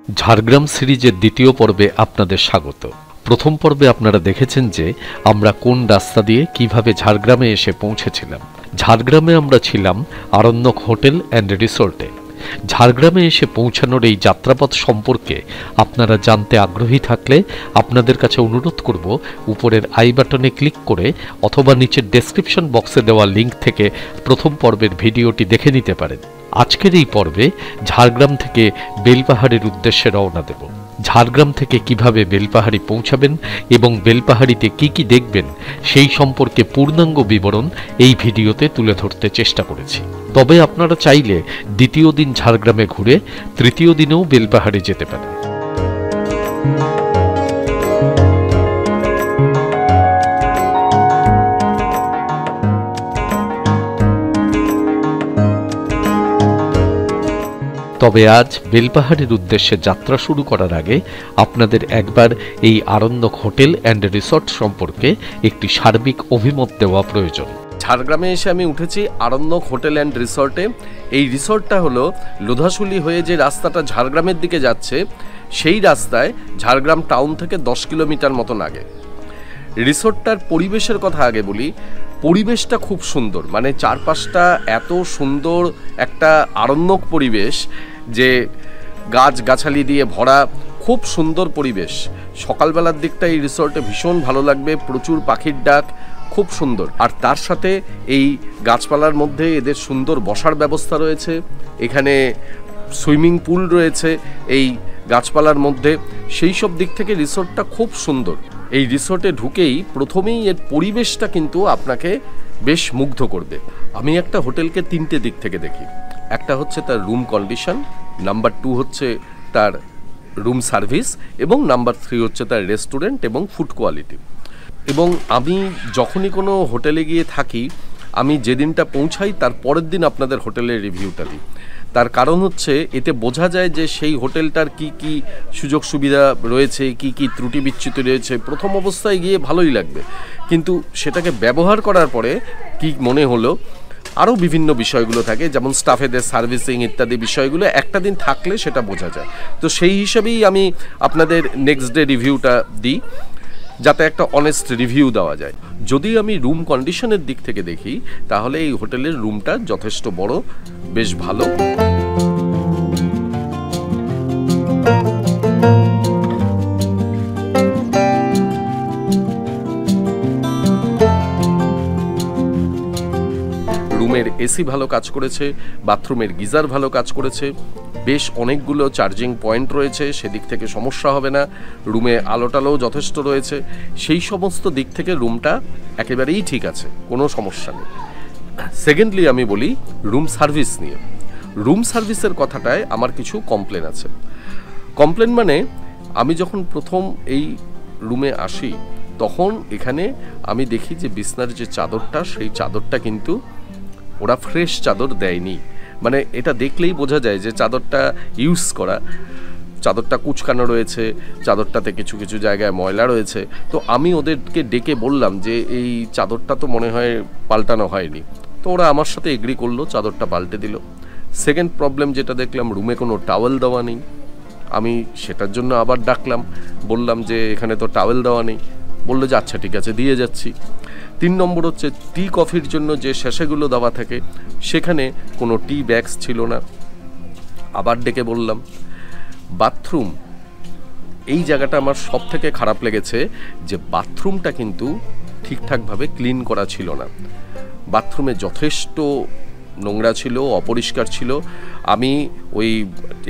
ঝাড়গ্রাম সিরিজের দ্বিতীয় পর্বে আপনাদের স্বাগত। প্রথম পর্বে আপনারা দেখেছেন যে আমরা কোন রাস্তা দিয়ে কিভাবে ঝাড়গ্রামে এসে পৌঁছেছিলাম। ঝাড়গ্রামে আমরা ছিলাম আরণ্যক হোটেল অ্যান্ড রিসোর্টে। ঝাড়গ্রামে এসে পৌঁছানোর এই যাত্রাপথ সম্পর্কে আপনারা জানতে আগ্রহী থাকলে আপনাদের কাছে অনুরোধ করব উপরের আই বাটনে ক্লিক করে অথবা নিচের ডেসক্রিপশন বক্সে দেওয়া লিঙ্ক থেকে প্রথম পর্বের ভিডিওটি দেখে নিতে পারেন। আজকের এই পর্বে ঝাড়গ্রাম থেকে বেলপাহাড়ির উদ্দেশ্যে রওনা দেব। ঝাড়গ্রাম থেকে কিভাবে বেলপাহাড়ি পৌঁছাবেন এবং বেলপাহাড়িতে কি কি দেখবেন সেই সম্পর্কে পূর্ণাঙ্গ বিবরণ এই ভিডিওতে তুলে ধরতে চেষ্টা করেছি। তবে আপনারা চাইলে দ্বিতীয় দিন ঝাড়গ্রামে ঘুরে তৃতীয় দিনেও বেলপাহাড়ি যেতে পারেন। তবে আজ বেলপাহাড়ির উদ্দেশ্যে যাত্রা শুরু করার আগে আপনাদের একবার এই আরণ্যক হোটেল অ্যান্ড রিসোর্ট সম্পর্কে একটি সার্বিক অভিমত দেওয়া প্রয়োজন। ঝাড়গ্রামে এসে আমি উঠেছি আরণ্যক হোটেল অ্যান্ড রিসোর্টে। এই রিসোর্টটা হলো লোধাশুলি হয়ে যে রাস্তাটা ঝাড়গ্রামের দিকে যাচ্ছে সেই রাস্তায় ঝাড়গ্রাম টাউন থেকে 10 কিলোমিটার মতন আগে। রিসোর্টটার পরিবেশের কথা আগে বলি। পরিবেশটা খুব সুন্দর, মানে চারপাশটা এত সুন্দর একটা আরণ্যক পরিবেশ যে গাছগাছালি দিয়ে ভরা, খুব সুন্দর পরিবেশ। সকালবেলার দিকটা এই রিসোর্টে ভীষণ ভালো লাগবে, প্রচুর পাখির ডাক, খুব সুন্দর। আর তার সাথে এই গাছপালার মধ্যে এদের সুন্দর বসার ব্যবস্থা রয়েছে। এখানে সুইমিং পুল রয়েছে এই গাছপালার মধ্যে। সেই সব দিক থেকে রিসোর্টটা খুব সুন্দর। এই রিসোর্টে ঢুকেই প্রথমেই এর পরিবেশটা কিন্তু আপনাকে বেশ মুগ্ধ করবে। আমি একটা হোটেলকে 3টে দিক থেকে দেখি। একটা হচ্ছে তার রুম কন্ডিশন, নাম্বার 2 হচ্ছে তার রুম সার্ভিস, এবং নাম্বার 3 হচ্ছে তার রেস্টুরেন্ট এবং ফুড কোয়ালিটি। এবং আমি যখনই কোনো হোটেলে গিয়ে থাকি, আমি যেদিনটা পৌঁছাই তার পরের দিন আপনাদের হোটেলের রিভিউটা দিই। তার কারণ হচ্ছে এতে বোঝা যায় যে সেই হোটেলটার কি কি সুযোগ সুবিধা রয়েছে, কি কি ত্রুটি বিচ্যুতি রয়েছে। প্রথম অবস্থায় গিয়ে ভালোই লাগবে, কিন্তু সেটাকে ব্যবহার করার পরে কি মনে হলো, আরও বিভিন্ন বিষয়গুলো থাকে, যেমন স্টাফেদের সার্ভিসিং ইত্যাদি বিষয়গুলো একটা দিন থাকলে সেটা বোঝা যায়। তো সেই হিসাবেই আমি আপনাদের নেক্সট ডে রিভিউটা দিই, যাতে একটা অনেস্ট রিভিউ দেওয়া যায়। যদি আমি রুম কন্ডিশনের দিক থেকে দেখি তাহলে এই হোটেলের রুমটা যথেষ্ট বড়, বেশ ভালো। রুমের এসি ভালো কাজ করেছে, বাথরুমের গিজার ভালো কাজ করেছে, বেশ অনেকগুলো চার্জিং পয়েন্ট রয়েছে, সেদিক থেকে সমস্যা হবে না। রুমে আলোটালোও যথেষ্ট রয়েছে। সেই সমস্ত দিক থেকে রুমটা একেবারেই ঠিক আছে, কোনো সমস্যা নেই। সেকেন্ডলি আমি বলি রুম সার্ভিস নিয়ে। রুম সার্ভিসের কথাটায় আমার কিছু কমপ্লেন আছে। কমপ্লেন মানে, আমি যখন প্রথম এই রুমে আসি তখন এখানে আমি দেখি যে বিছনার যে চাদরটা, সেই চাদরটা কিন্তু ওরা ফ্রেশ চাদর দেয়নি। মানে এটা দেখলেই বোঝা যায় যে চাদরটা ইউজ করা, চাদরটা কুচকানো রয়েছে, চাদরটাতে কিছু কিছু জায়গায় ময়লা রয়েছে। তো আমি ওদেরকে ডেকে বললাম যে এই চাদরটা তো মনে হয় পাল্টানো হয়নি। তো ওরা আমার সাথে এগ্রি করলো, চাদরটা পাল্টে দিল। সেকেন্ড প্রবলেম যেটা দেখলাম, রুমে কোনো টাওয়েল দেওয়া নেই। আমি সেটার জন্য আবার ডাকলাম, বললাম যে এখানে তো টাওয়েল দেওয়া নেই। বললো যে আচ্ছা ঠিক আছে, দিয়ে যাচ্ছি। 3 নম্বর হচ্ছে টি কফির জন্য যে শেষেগুলো দেওয়া থাকে, সেখানে কোনো টি ব্যাগস ছিল না। আবার ডেকে বললাম। বাথরুম, এই জায়গাটা আমার সব থেকে খারাপ লেগেছে যে বাথরুমটা কিন্তু ঠিকঠাকভাবে ক্লিন করা ছিল না। বাথরুমে যথেষ্ট নোংরা ছিল, অপরিষ্কার ছিল। আমি ওই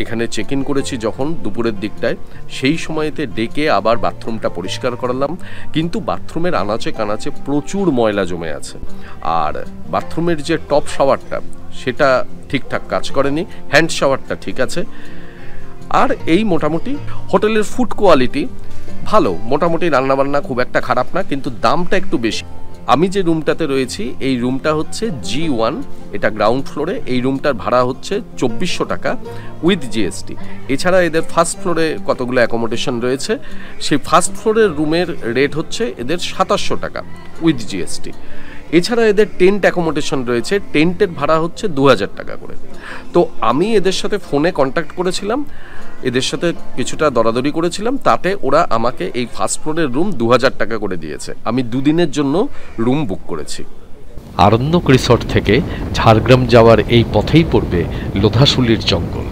এখানে চেক ইন করেছি যখন দুপুরের দিকটায়, সেই সময়তে ডেকে আবার বাথরুমটা পরিষ্কার করালাম, কিন্তু বাথরুমের আনাচে কানাচে প্রচুর ময়লা জমে আছে। আর বাথরুমের যে টপ শাওয়ারটা সেটা ঠিকঠাক কাজ করেনি, হ্যান্ড শাওয়ারটা ঠিক আছে। আর এই মোটামুটি হোটেলের ফুড কোয়ালিটি ভালো, মোটামুটি রান্নাবান্না খুব একটা খারাপ না, কিন্তু দামটা একটু বেশি। আমি যে রুমটাতে রয়েছি এই রুমটা হচ্ছে G1, এটা গ্রাউন্ড ফ্লোরে। এই রুমটার ভাড়া হচ্ছে 2400 টাকা উইথ জিএসটি। এছাড়া এদের ফার্স্ট ফ্লোরে কতগুলো অ্যাকোমোডেশন রয়েছে, সেই ফার্স্ট ফ্লোরের রুমের রেট হচ্ছে এদের 2700 টাকা উইথ জিএসটি। এছাড়া এদের টেন্ট অ্যাকোমোডেশন রয়েছে, টেন্টের ভাড়া হচ্ছে 2000 টাকা করে। তো আমি এদের সাথে ফোনে কন্ট্যাক্ট করেছিলাম, এদের সাথে কিছুটা দরাদরি করেছিলাম, তাতে ওরা আমাকে এই ফার্স্ট ফ্লোরের রুম 2000 টাকা করে দিয়েছে। আমি 2 দিনের জন্য রুম বুক করেছি। আরণ্যক রিসর্ট থেকে ঝাড়গ্রাম যাওয়ার এই পথেই পড়বে লোধাশুলির জঙ্গল।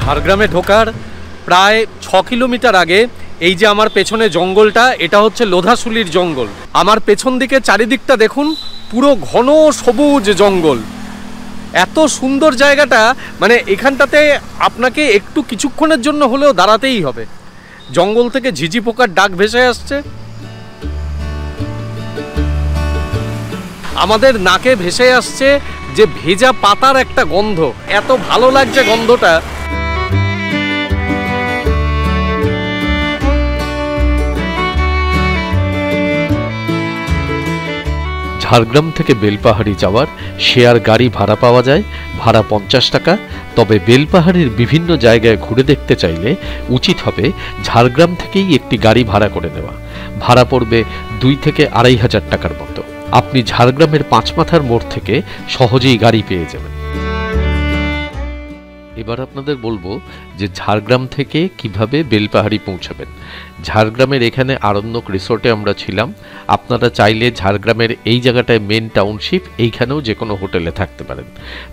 ঝাড়গ্রামে ঢোকার প্রায় 6 কিলোমিটার আগে এই যে আমার পেছনে জঙ্গলটা, এটা হচ্ছে লোধাশুলির জঙ্গল। আমার পেছন দিকে চারিদিকটা দেখুন, পুরো ঘন সবুজ জঙ্গল। এত সুন্দর জায়গাটা, মানে এখানটাতে আপনাকে একটু কিছুক্ষণের জন্য হলেও দাঁড়াতেই হবে। জঙ্গল থেকে ঝিঝি পোকার ডাক ভেসে আসছে, আমাদের নাকে ভেসে আসছে যে ভেজা পাতার একটা গন্ধ, এত ভালো লাগছে গন্ধটা। ঝাড়গ্রাম থেকে বেলপাহাড়ি যাওয়ার শেয়ার গাড়ি ভাড়া পাওয়া যায়, ভাড়া 50 টাকা। তবে বেলপাহাড়ির বিভিন্ন জায়গায় ঘুরে দেখতে চাইলে উচিত হবে ঝাড়গ্রাম থেকেই একটি গাড়ি ভাড়া করে নেওয়া। ভাড়া পড়বে 2 থেকে 2500 টাকার মতো। আপনি ঝাড়গ্রামের 5 মাথার মোড় থেকে সহজেই গাড়ি পেয়ে যাবেন। এবার আপনাদের বলবো যে ঝাড়গ্রাম থেকে কিভাবে বেলপাহাড়ি পৌঁছাবেন। ঝাড়গ্রামের এখানে আরণ্যক রিসোর্টে আমরা ছিলাম। আপনারা চাইলে ঝাড়গ্রামের এই জায়গাটায় মেন টাউনশিপ, এইখানেও যে কোনো হোটেলে থাকতে পারেন।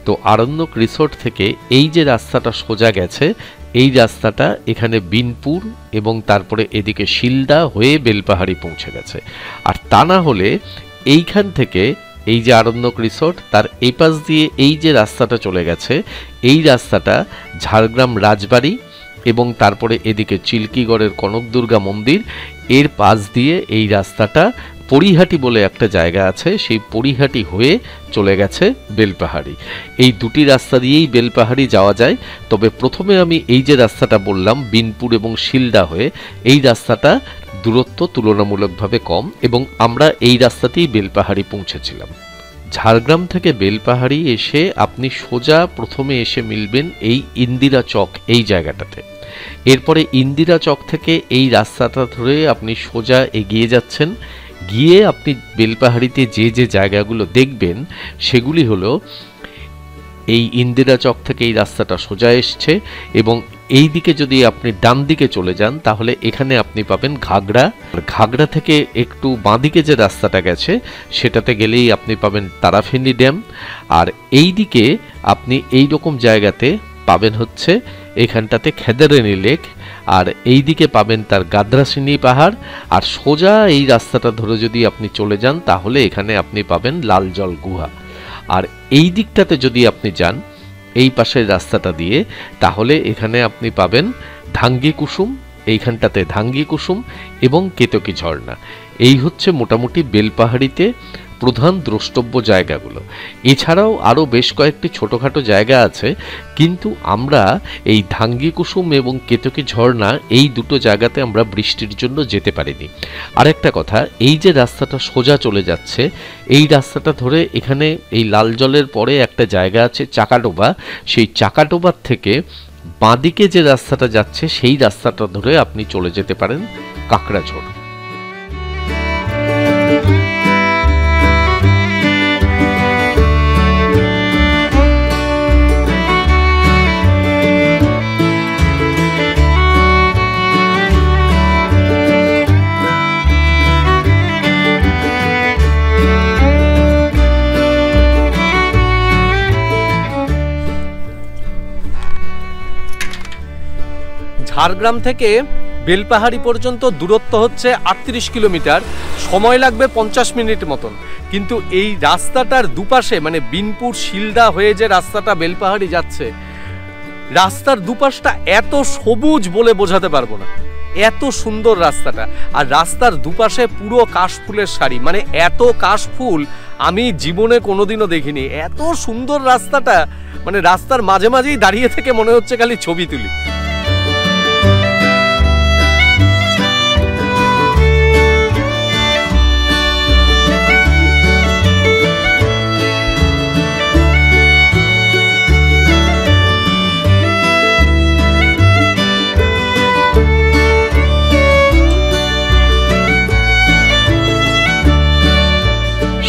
তো আরণ্যক রিসোর্ট থেকে এই যে রাস্তাটা সোজা গেছে, এই রাস্তাটা এখানে বিনপুর এবং তারপরে এদিকে শিলদা হয়ে বেলপাহাড়ি পৌঁছে গেছে। আর তা না হলে এইখান থেকে এই যে আরণ্যক রিসোর্ট, তার এই পাশ দিয়ে এই যে রাস্তাটা চলে গেছে, এই রাস্তাটা ঝাড়গ্রাম রাজবাড়ি এবং তারপরে এদিকে চিলকিগড়ের কনক দুর্গা মন্দির, এর পাশ দিয়ে এই রাস্তাটা পরিহাটি বলে একটা জায়গা আছে, সেই পরিহাটি হয়ে চলে গেছে বেলপাহাড়ি। এই দুটি রাস্তা দিয়েই বেলপাহাড়ি যাওয়া যায়। তবে প্রথমে আমি এই যে রাস্তাটা বললাম বিনপুর এবং শিলদা হয়ে, এই রাস্তাটা দূরত্ব তুলনামূলকভাবে কম এবং আমরা এই রাস্তাতেই বেলপাহাড়ি পৌঁছেছিলাম। ঝাড়গ্রাম থেকে বেলপাহাড়ি এসে আপনি সোজা প্রথমে এসে মিলবেন এই ইন্দিরা চক, এই জায়গাটাতে। এরপরে ইন্দিরা চক থেকে এই রাস্তাটা ধরে আপনি সোজা এগিয়ে যাচ্ছেন। গিয়ে আপনি বেলপাহাড়িতে যে যে জায়গাগুলো দেখবেন সেগুলি হলো, এই ইন্দিরা চক থেকে এই রাস্তাটা সোজা এসছে এবং এই দিকে যদি আপনি ডান দিকে চলে যান তাহলে এখানে আপনি পাবেন ঘাগরা। ঘাগরা থেকে একটু বাঁদিকে যে রাস্তাটা গেছে সেটাতে গেলেই আপনি পাবেন তারাফিনি ড্যাম। আর এই দিকে আপনি এই রকম জায়গাতে পাবেন হচ্ছে এখানটাতে খান্দারানি লেক, আর এই দিকে পাবেন তার গাদ্রাসিনী পাহাড়। আর সোজা এই রাস্তাটা ধরে যদি আপনি চলে যান তাহলে এখানে আপনি পাবেন লাল জল গুহা। আর এই দিকটাতে যদি আপনি যান এই পাশের রাস্তাটা দিয়ে, তাহলে এখানে আপনি পাবেন ধাঙ্গি কুসুম, এইখানটাতে ধাঙ্গি কুসুম এবং কেতকী ঝর্ণা। এই হচ্ছে মোটামুটি বেলপাহাড়িতে প্রধান দ্রষ্টব্য জায়গাগুলো। এছাড়াও আরও বেশ কয়েকটি ছোটোখাটো জায়গা আছে, কিন্তু আমরা এই ধাঙ্গি কুসুম এবং কেতকী ঝর্ণা এই দুটো জায়গাতে আমরা বৃষ্টির জন্য যেতে পারিনি। আরেকটা কথা, এই যে রাস্তাটা সোজা চলে যাচ্ছে, এই রাস্তাটা ধরে এখানে এই লাল জলের পরে একটা জায়গা আছে চাকাডোবা, সেই চাকাডোবার থেকে বাঁদিকে যে রাস্তাটা যাচ্ছে সেই রাস্তাটা ধরে আপনি চলে যেতে পারেন কাঁকড়াঝোড়। ঝাড়গ্রাম থেকে বেলপাহাড়ি পর্যন্ত দূরত্ব হচ্ছে 38 কিলোমিটার, সময় লাগবে 50 মিনিট মতন। কিন্তু এই রাস্তাটার দুপাশে, মানে বিনপুর শিলদা হয়ে যে রাস্তাটা বেলপাহাড়ি যাচ্ছে, রাস্তার দুপাশটা এত সবুজ বলে বোঝাতে পারবো না। এত সুন্দর রাস্তাটা, আর রাস্তার দুপাশে পুরো কাশফুলের সারি, মানে এত কাশফুল আমি জীবনে কোনোদিনও দেখিনি। এত সুন্দর রাস্তাটা, মানে রাস্তার মাঝে মাঝেই দাঁড়িয়ে থেকে মনে হচ্ছে খালি ছবি তুলি।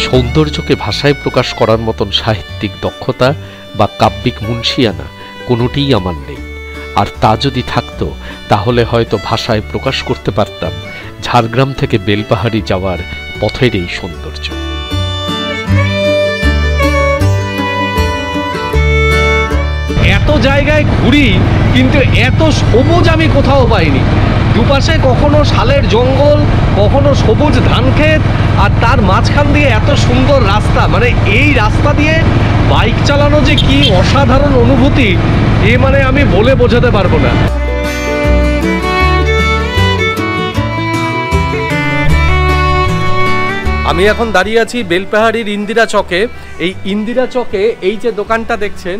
সৌন্দর্যকে ভাষায় প্রকাশ করার মতন সাহিত্যিক দক্ষতা বা কাব্যিক মুন্সিয়ানা কোনোটিই আমার নেই, আর তা যদি থাকতো তাহলে হয়তো ভাষায় প্রকাশ করতে পারতাম ঝাড়গ্রাম থেকে বেলপাহাড়ি যাওয়ার পথের এই সৌন্দর্য। এত জায়গায় ঘুরি কিন্তু এত সবুজ আমি কোথাও পাইনি। দুপাশে কখনো শালের জঙ্গল, কখনো সবুজ ধান ক্ষেত, আর তার মাঝখান দিয়ে এত সুন্দর রাস্তা, মানে এই রাস্তা দিয়ে বাইক চালানো যে কি অসাধারণ অনুভূতি, মানে আমি বলে বোঝাতে পারবো না। আমি এখন দাঁড়িয়ে আছি বেলপাহাড়ির ইন্দিরা চকে। এই ইন্দিরা চকে এই যে দোকানটা দেখছেন,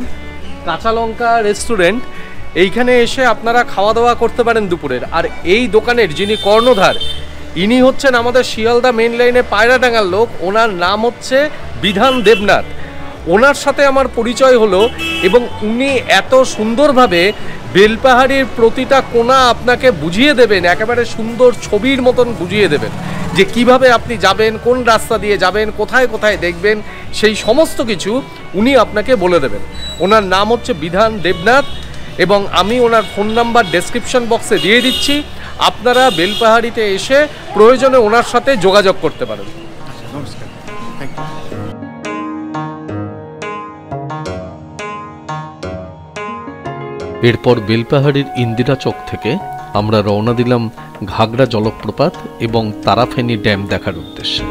কাঁচা লঙ্কা রেস্টুরেন্ট, এইখানে এসে আপনারা খাওয়া দাওয়া করতে পারেন দুপুরের। আর এই দোকানের যিনি কর্ণধার, ইনি হচ্ছেন আমাদের শিয়ালদা মেন লাইনে পায়রাডাঙ্গার লোক। ওনার নাম হচ্ছে বিধান দেবনাথ। ওনার সাথে আমার পরিচয় হলো এবং উনি এত সুন্দরভাবে বেলপাহাড়ির প্রতিটা কোণা আপনাকে বুঝিয়ে দেবেন, একেবারে সুন্দর ছবির মতন বুঝিয়ে দেবেন যে কিভাবে আপনি যাবেন, কোন রাস্তা দিয়ে যাবেন, কোথায় কোথায় দেখবেন, সেই সমস্ত কিছু উনি আপনাকে বলে দেবেন। ওনার নাম হচ্ছে বিধান দেবনাথ এবং আমি ওনার ফোন নাম্বার ডেসক্রিপশন বক্সে দিয়ে দিচ্ছি। আপনারা বেলপাহাড়িতে এসে প্রয়োজনে ওনার সাথে যোগাযোগ করতে পারেন। নমস্কার, থ্যাংক ইউ। এরপর বেলপাহাড়ির ইন্দিরা চক থেকে আমরা রওনা দিলাম ঘাগরা জলপ্রপাত এবং তারাফেনী ড্যাম দেখার উদ্দেশ্যে।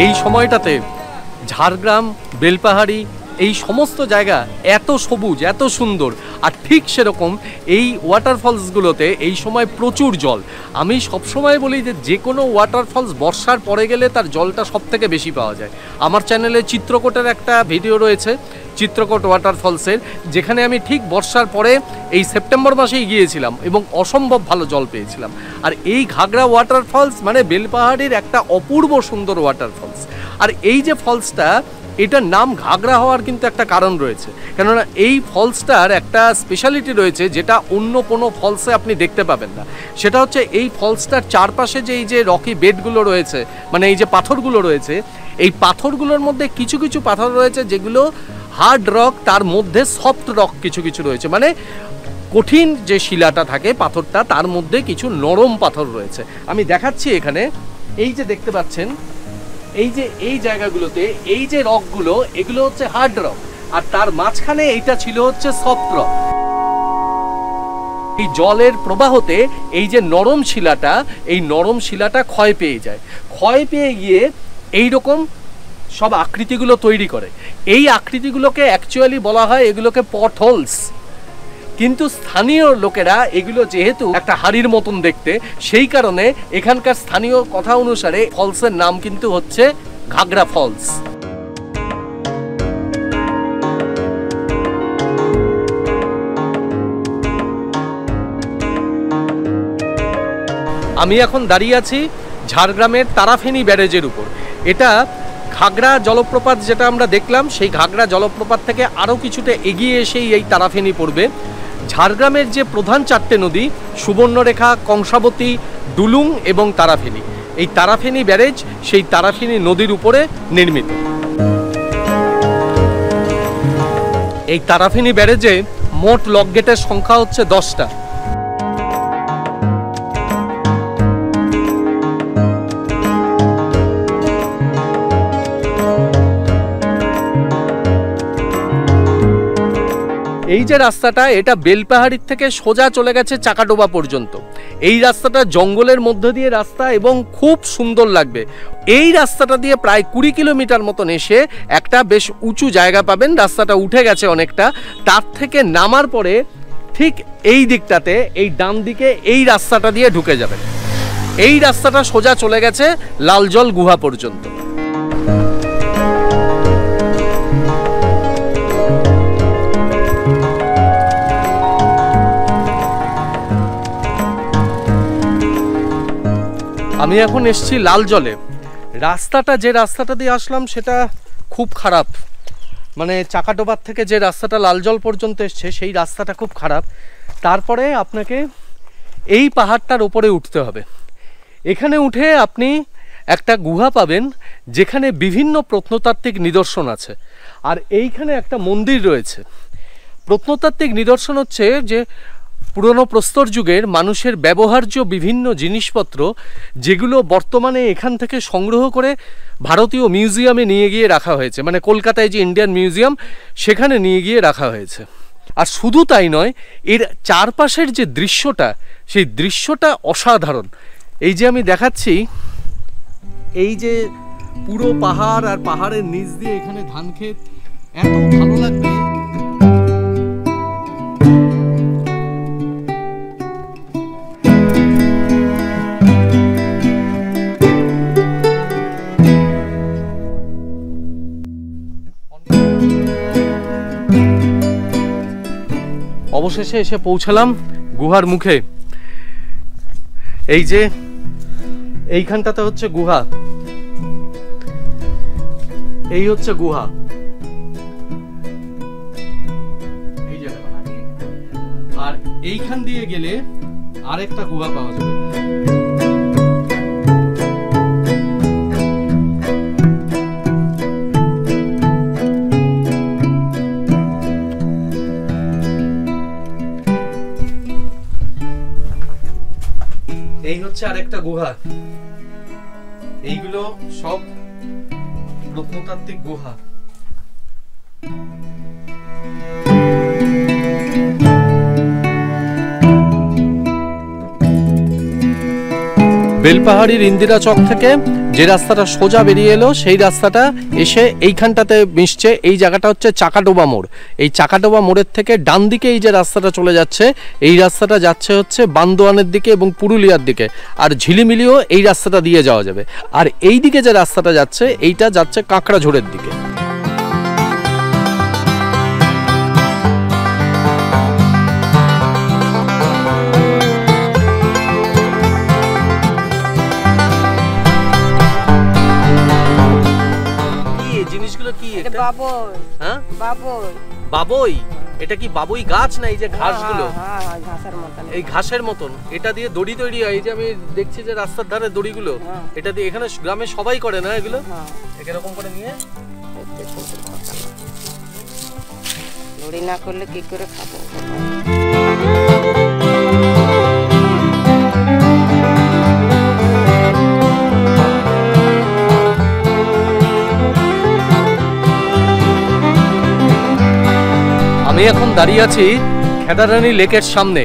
এই সময়টাতে ঝাড়গ্রাম, বেলপাহাড়ি, এই সমস্ত জায়গা এত সবুজ, এত সুন্দর। আর ঠিক সেরকম এই ওয়াটারফলসগুলোতে এই সময় প্রচুর জল। আমি সবসময় বলি যে কোনো ওয়াটারফলস বর্ষার পরে গেলে তার জলটা সব থেকে বেশি পাওয়া যায়। আমার চ্যানেলে চিত্রকূটের একটা ভিডিও রয়েছে, চিত্রকূট ওয়াটারফলসের, যেখানে আমি ঠিক বর্ষার পরে এই সেপ্টেম্বর মাসেই গিয়েছিলাম এবং অসম্ভব ভালো জল পেয়েছিলাম। আর এই ঘাগরা ওয়াটারফলস মানে বেলপাহাড়ির একটা অপূর্ব সুন্দর ওয়াটারফলস। আর এই যে ফলসটা, এটার নাম ঘাগরা হওয়ার কিন্তু একটা কারণ রয়েছে, কেননা এই ফলসটার একটা স্পেশালিটি রয়েছে যেটা অন্য কোনো ফলসে আপনি দেখতে পাবেন না। সেটা হচ্ছে এই ফলসটার চারপাশে যে এই যে রকি বেডগুলো রয়েছে, মানে এই যে পাথরগুলো রয়েছে, এই পাথরগুলোর মধ্যে কিছু কিছু পাথর রয়েছে যেগুলো হার্ড রক, তার মধ্যে সফট রক কিছু কিছু রয়েছে, মানে কঠিন যে শিলাটা থাকে পাথরটা, তার মধ্যে কিছু নরম পাথর রয়েছে। আমি দেখাচ্ছি এখানে, এই যে দেখতে পাচ্ছেন, এই যে এই জায়গাগুলোতে এই যে রকগুলো, এগুলো হচ্ছে হার্ড রক, আর তার মাঝখানে এইটা ছিল হচ্ছে সফট রক। এই জলের প্রবাহতে এই যে নরম শিলাটা, এই নরম শিলাটা ক্ষয় পেয়ে যায়, ক্ষয় পেয়ে গিয়ে এই রকম সব আকৃতিগুলো তৈরি করে। এই আকৃতিগুলোকে অ্যাকচুয়ালি বলা হয় এগুলোকে পটহোলস, কিন্তু স্থানীয় লোকেরা এগুলো যেহেতু একটা হাড়ির মতন দেখতে, সেই কারণে এখানকার স্থানীয় কথা অনুসারে ফলসের নাম কিন্তু হচ্ছে ঘাগরা ফলস। আমি এখন দাঁড়িয়ে আছি ঝাড়গ্রামের তারাফেনী ব্যারেজের উপর। এটা ঘাগরা জলপ্রপাত যেটা আমরা দেখলাম, সেই ঘাগরা জলপ্রপাত থেকে আরও কিছুটা এগিয়ে এসেই এই তারাফেনী পড়বে। ঝাড়গ্রামের যে প্রধান চারটে নদী, সুবর্ণরেখা, কংসাবতী, ডুলুং এবং তারাফেনী, এই তারাফেনী ব্যারেজ সেই তারাফেনী নদীর উপরে নির্মিত। এই তারাফিনী ব্যারেজে মোট লক গেটের সংখ্যা হচ্ছে 10টা। এই যে রাস্তাটা, এটা বেলপাহাড়ির থেকে সোজা চলে গেছে চাকাডোবা পর্যন্ত। এই রাস্তাটা জঙ্গলের মধ্য দিয়ে রাস্তা এবং খুব সুন্দর লাগবে। এই রাস্তাটা দিয়ে প্রায় 20 কিলোমিটার মতন এসে একটা বেশ উঁচু জায়গা পাবেন। রাস্তাটা উঠে গেছে অনেকটা, তার থেকে নামার পরে ঠিক এই দিকটাতে এই ডান দিকে এই রাস্তাটা দিয়ে ঢুকে যাবেন। এই রাস্তাটা সোজা চলে গেছে লালজল গুহা পর্যন্ত। আমি এখন এসেছি লাল জলে। রাস্তাটা, যে রাস্তাটা দিয়ে আসলাম সেটা খুব খারাপ, মানে চাকাডোবার থেকে যে রাস্তাটা লালজল পর্যন্ত এসছে সেই রাস্তাটা খুব খারাপ। তারপরে আপনাকে এই পাহাড়টার উপরে উঠতে হবে। এখানে উঠে আপনি একটা গুহা পাবেন যেখানে বিভিন্ন প্রত্নতাত্ত্বিক নিদর্শন আছে। আর এইখানে একটা মন্দির রয়েছে। প্রত্নতাত্ত্বিক নিদর্শন হচ্ছে যে পুরনো প্রস্তর যুগের মানুষের ব্যবহার্য বিভিন্ন জিনিসপত্র, যেগুলো বর্তমানে এখান থেকে সংগ্রহ করে ভারতীয় মিউজিয়ামে নিয়ে গিয়ে রাখা হয়েছে। মানে কলকাতায় যে ইন্ডিয়ান মিউজিয়াম, সেখানে নিয়ে গিয়ে রাখা হয়েছে। আর শুধু তাই নয়, এর চারপাশের যে দৃশ্যটা, সেই দৃশ্যটা অসাধারণ। এই যে আমি দেখাচ্ছি, এই যে পুরো পাহাড় আর পাহাড়ের নিচ দিয়ে এখানে ধান ক্ষেত, এত ভালো লাগবে। অবশেষে এসে পৌঁছালাম গুহার মুখে। এই যে এইখানটাতে হচ্ছে গুহা, এই হচ্ছে গুহা। এই জায়গাটা, আর এইখান দিয়ে গেলে আরেকটা গুহা পাওয়া যাবে। এই হচ্ছে আরেকটা গুহা। এইগুলো সব প্রত্নতাত্ত্বিক গুহা। বেলপাহাড়ির ইন্দিরা চক থেকে যে রাস্তাটা সোজা বেরিয়ে এলো, সেই রাস্তাটা এসে এইখানটাতে মিশছে। এই জায়গাটা হচ্ছে চাকাডোবা মোড়। এই চাকাডোবা মোড়ের থেকে ডান দিকে এই যে রাস্তাটা চলে যাচ্ছে, এই রাস্তাটা যাচ্ছে হচ্ছে বান্দোয়ানের দিকে এবং পুরুলিয়ার দিকে। আর ঝিলিমিলিও এই রাস্তাটা দিয়ে যাওয়া যাবে। আর এই দিকে যে রাস্তাটা যাচ্ছে, এইটা যাচ্ছে কাঁকড়াঝোড়ের দিকে। বাবই, এটা কি বাবুই গাছ না? এই যে ঘাসগুলো, এই ঘাসের মতন, এটা দিয়ে দড়ি তৈরি হয়। এই যে আমি দেখছি যে রাস্তার ধারে দড়িগুলো, এটা দিয়ে এখানে গ্রামে সবাই করে না এগুলো? এরকম করে নিয়ে দড়ি না করলে কি করে খাবো? আমি এখন দাঁড়িয়ে আছি খাদারানি লেকের সামনে।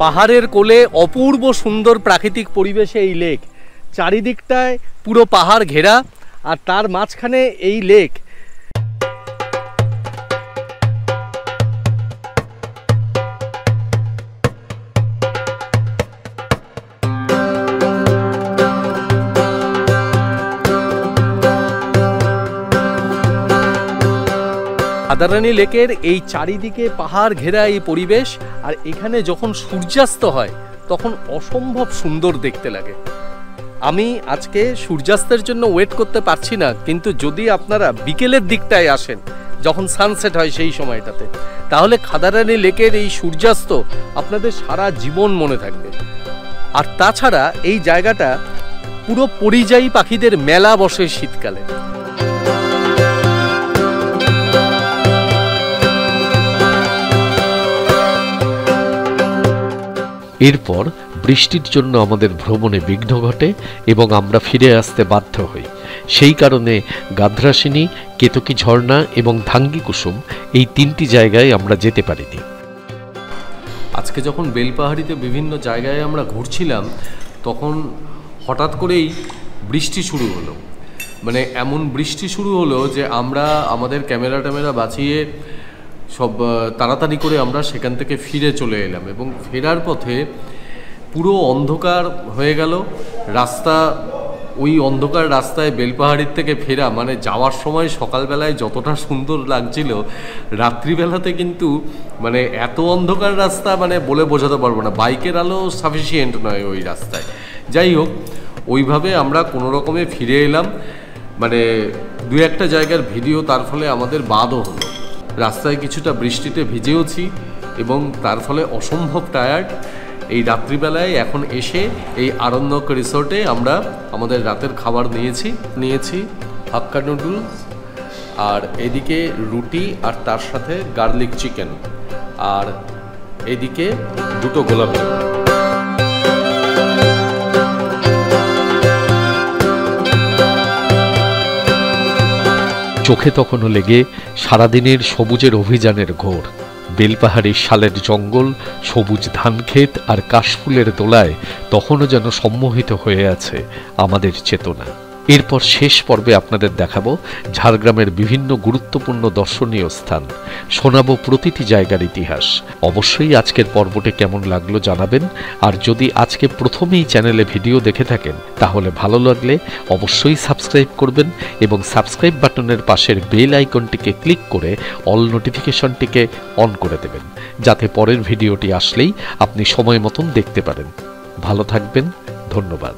পাহাড়ের কোলে অপূর্ব সুন্দর প্রাকৃতিক পরিবেশে এই লেক। চারিদিকটায় পুরো পাহাড় ঘেরা, আর তার মাঝখানে এই লেক। খাদারানি লেকের এই চারিদিকে পাহাড় ঘেরা এই পরিবেশ, আর এখানে যখন সূর্যাস্ত হয় তখন অসম্ভব সুন্দর দেখতে লাগে। আমি আজকে সূর্যাস্তের জন্য ওয়েট করতে পারছি না, কিন্তু যদি আপনারা বিকেলের দিকটায় আসেন, যখন সানসেট হয় সেই সময়টাতে, তাহলে খাদারানি লেকের এই সূর্যাস্ত আপনাদের সারা জীবন মনে থাকবে। আর তাছাড়া এই জায়গাটা পুরো পরিযায়ী পাখিদের মেলা বসে শীতকালে। এরপর বৃষ্টির জন্য আমাদের ভ্রমণে বিঘ্ন ঘটে এবং আমরা ফিরে আসতে বাধ্য হই। সেই কারণে গাধরাসিনী, কেতকী ঝর্ণা এবং ধাঙ্গি কুসুম এই 3টি জায়গায় আমরা যেতে পারিনি। আজকে যখন বেলপাহাড়িতে বিভিন্ন জায়গায় আমরা ঘুরছিলাম তখন হঠাৎ করেই বৃষ্টি শুরু হলো। মানে এমন বৃষ্টি শুরু হলো যে আমরা আমাদের ক্যামেরা বাঁচিয়ে সব তাড়াতাড়ি করে আমরা সেখান থেকে ফিরে চলে এলাম এবং ফেরার পথে পুরো অন্ধকার হয়ে গেল রাস্তা। ওই অন্ধকার রাস্তায় বেলপাহাড়ির থেকে ফেরা মানে যাওয়ার সময় সকালবেলায় যতটা সুন্দর লাগছিল, রাত্রিবেলাতে কিন্তু মানে এত অন্ধকার রাস্তা মানে বলে বোঝাতে পারবো না। বাইকের আলো সাফিসিয়েন্ট নয় ওই রাস্তায়। যাই হোক, ওইভাবে আমরা কোনো রকমে ফিরে এলাম। মানে 2-1টা জায়গার ভিডিও তার ফলে আমাদের বাদও হলো। রাস্তায় কিছুটা বৃষ্টিতে ভিজেওছি এবং তার ফলে অসম্ভব টায়ার্ড। এই রাত্রিবেলায় এখন এসে এই আরণ্যক রিসোর্টে আমরা আমাদের রাতের খাবার নিয়েছি হাক্কা নুডলস, আর এদিকে রুটি আর তার সাথে গার্লিক চিকেন, আর এদিকে 2টো গোলাপ জামুন। চোখে তখনও লেগে সারাদিনের সবুজের অভিযানের ঘোর। বেলপাহাড়ির শালের জঙ্গল, সবুজ ধানক্ষেত আর কাশফুলের দোলায় তখনও যেন সম্মোহিত হয়ে আছে আমাদের চেতনা। এরপর শেষ পর্বে আপনাদের দেখাবো ঝাড়গ্রামের বিভিন্ন গুরুত্বপূর্ণ দর্শনীয় স্থান, শোনাবো প্রতিটি জায়গার ইতিহাস। অবশ্যই আজকের পর্বটি কেমন লাগলো জানাবেন। আর যদি আজকে প্রথমেই চ্যানেলে ভিডিও দেখে থাকেন তাহলে ভালো লাগলে অবশ্যই সাবস্ক্রাইব করবেন এবং সাবস্ক্রাইব বাটনের পাশের বেল আইকনটিকে ক্লিক করে অল নোটিফিকেশনটিকে অন করে দেবেন, যাতে পরের ভিডিওটি আসলেই আপনি সময় মতন দেখতে পারেন। ভালো থাকবেন, ধন্যবাদ।